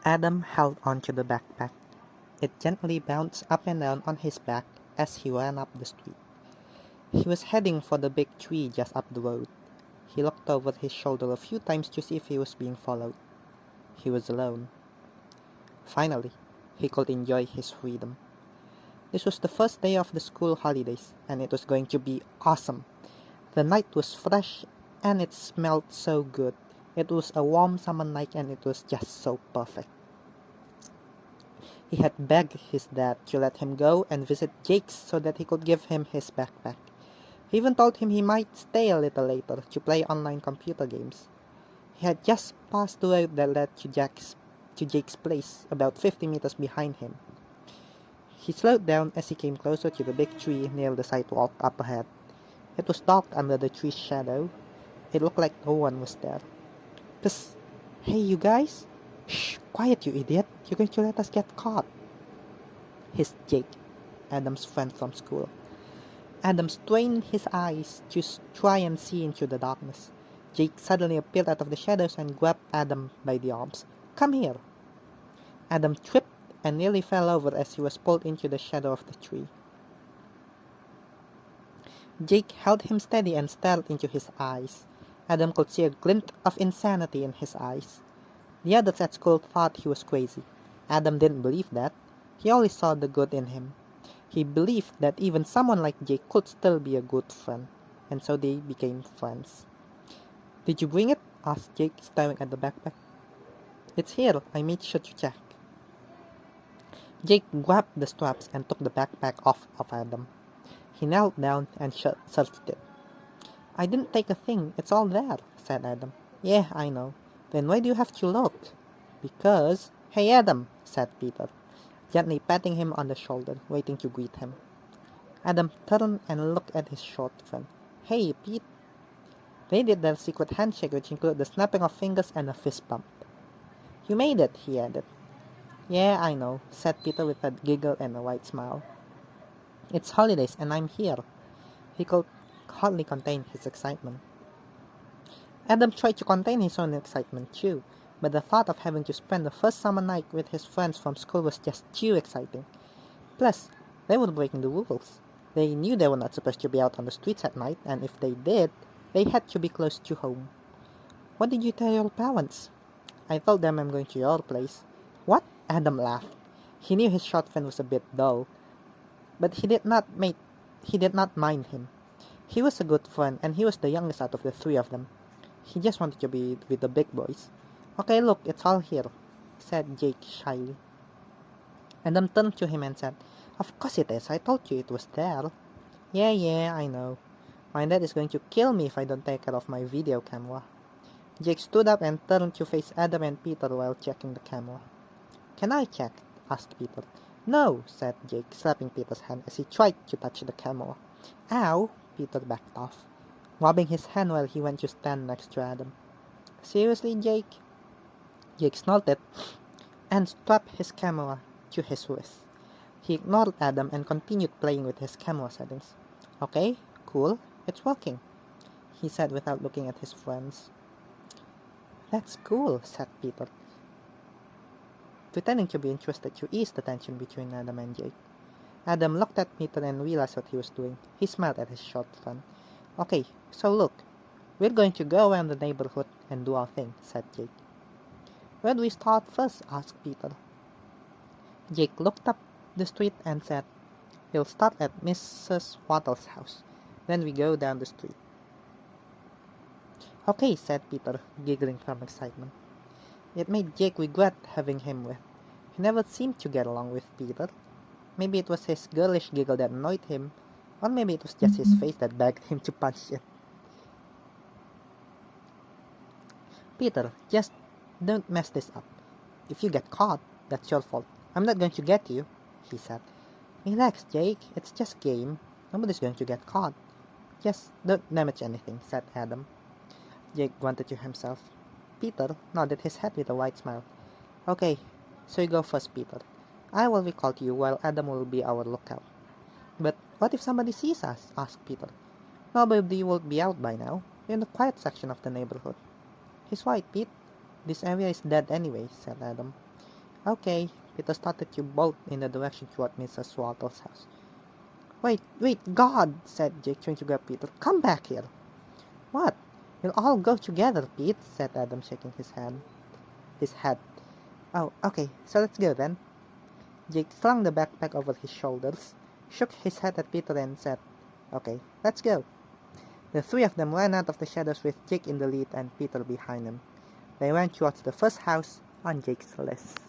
Adam held onto the backpack. It gently bounced up and down on his back as he ran up the street. He was heading for the big tree just up the road. He looked over his shoulder a few times to see if he was being followed. He was alone. Finally, he could enjoy his freedom. This was the first day of the school holidays, and it was going to be awesome. The night was fresh, and it smelled so good. It was a warm summer night, and it was just so perfect. He had begged his dad to let him go and visit Jake's so that he could give him his backpack. He even told him he might stay a little later to play online computer games. He had just passed the road that led to Jake's place, about 50 meters behind him. He slowed down as he came closer to the big tree near the sidewalk up ahead. It was dark under the tree's shadow. It looked like no one was there. Psst! Hey, you guys! Shh! Quiet, you idiot! You're going to let us get caught! Hissed Jake, Adam's friend from school. Adam strained his eyes to try and see into the darkness. Jake suddenly appeared out of the shadows and grabbed Adam by the arms. Come here! Adam tripped and nearly fell over as he was pulled into the shadow of the tree. Jake held him steady and stared into his eyes. Adam could see a glint of insanity in his eyes. The others at school thought he was crazy. Adam didn't believe that. He only saw the good in him. He believed that even someone like Jake could still be a good friend, and so they became friends. Did you bring it? Asked Jake, staring at the backpack. It's here. I made sure to check. Jake grabbed the straps and took the backpack off of Adam. He knelt down and searched it. I didn't take a thing. It's all there, said Adam. Yeah, I know. Then why do you have to look? Because... Hey, Adam, said Peter, gently patting him on the shoulder, waiting to greet him. Adam turned and looked at his short friend. Hey, Pete. They did their secret handshake, which included the snapping of fingers and a fist bump. You made it, he added. Yeah, I know, said Peter with a giggle and a wide smile. It's holidays and I'm here. He could hardly contain his excitement. Adam tried to contain his own excitement too, but the thought of having to spend the first summer night with his friends from school was just too exciting. Plus, they were breaking the rules. They knew they were not supposed to be out on the streets at night, and if they did, they had to be close to home. What did you tell your parents? I told them I'm going to your place. What? Adam laughed. He knew his short friend was a bit dull, but he did not mind him. He was a good friend, and he was the youngest out of the three of them. He just wanted to be with the big boys. Okay, look, it's all here, said Jake shyly. Adam turned to him and said, Of course it is. I told you it was there. Yeah, I know. My dad is going to kill me if I don't take care of my video camera. Jake stood up and turned to face Adam and Peter while checking the camera. Can I check? Asked Peter. No, said Jake, slapping Peter's hand as he tried to touch the camera. Ow! Peter backed off, rubbing his hand while he went to stand next to Adam. Seriously, Jake? Jake snorted and strapped his camera to his wrist. He ignored Adam and continued playing with his camera settings. Okay, cool, it's working, he said without looking at his friends. That's cool, said Peter, pretending to be interested to ease the tension between Adam and Jake. Adam looked at Peter and realized what he was doing. He smiled at his short friend. Okay, so look, we're going to go around the neighborhood and do our thing, said Jake. Where do we start first? Asked Peter. Jake looked up the street and said, We'll start at Mrs. Waddle's house. Then we go down the street. Okay, said Peter, giggling from excitement. It made Jake regret having him with. He never seemed to get along with Peter. Maybe it was his girlish giggle that annoyed him, or maybe it was just his face that begged him to punch it. Peter, just don't mess this up. If you get caught, that's your fault. I'm not going to get you, he said. Relax, Jake. It's just a game. Nobody's going to get caught. Just don't damage anything, said Adam. Jake grunted to himself. Peter nodded his head with a wide smile. Okay, so you go first, Peter. I will recall to you while Adam will be our lookout. But what if somebody sees us? Asked Peter. Nobody will be out by now. We're in the quiet section of the neighborhood. He's right, Pete. This area is dead anyway, said Adam. Okay, Peter started to bolt in the direction toward Mrs. Waddle's house. Wait, God, said Jake, trying to grab Peter. Come back here. What? We'll all go together, Pete, said Adam, shaking his head. Oh, okay, so let's go then. Jake slung the backpack over his shoulders, shook his head at Peter and said, Okay, let's go. The three of them ran out of the shadows with Jake in the lead and Peter behind them. They ran towards the first house on Jake's list.